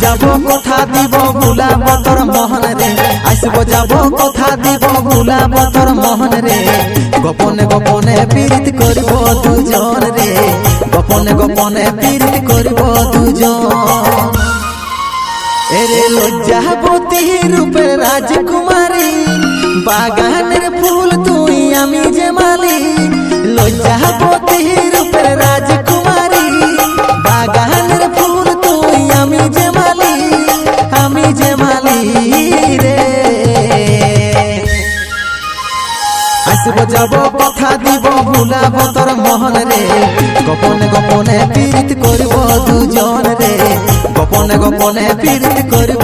যাব কথা দিব ভুলাব তোর মোহন রে, আসব যাব কথা দিব ভুলাব তোর মোহন রে। গোপনে গোপনে পীড়িত করব দুজন রে, গোপনে গোপনে পীড়িত করব দুজন। এরে লজ্জাবতী রূপের রাজকুমারী, বাগানের ফুল তুই আমি যে মালি। লজ্জাবতী রূপের রাজকুমারী, বাগানের ফুল তুই আমি যে মালি, আমি যে মালি রে। আসব যাব কথা দিব ভুলাব তোর মোহন রে, গোপনে গোপনে পীড়িত করব দুজন রে, গোপনে গোপনে পীড়িত করব